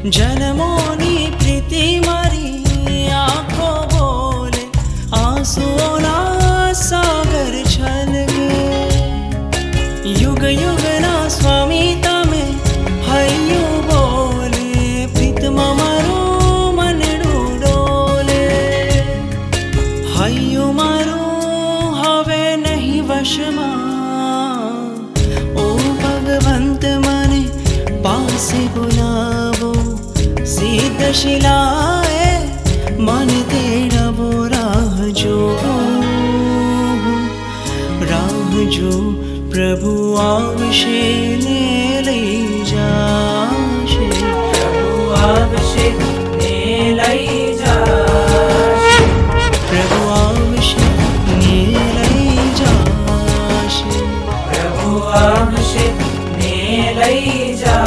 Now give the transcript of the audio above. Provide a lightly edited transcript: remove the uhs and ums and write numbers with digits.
જન્મોની પ્રીતિ મારી આંખો બોલે, આંસુઓના સાગર છલકે. યુગ યુગના સ્વામી તમે હૈયું બોલે, પ્રીતમાં મારું મનડું ડોલે. હૈયું મારું હવે નહીં વશમાં, ઓ ભગવંત મને પાસે બોલાવો. સિદ્ધ શિલાએ મન તેડાવો. રાહ જો પ્રભુ આવશે ને લઈ જાશે. પ્રભુ આવશે ને લઈ જાશે. પ્રભુ આવશે ને લઈ જાશે. પ્રભુ આવશે ને લઈ જાશે.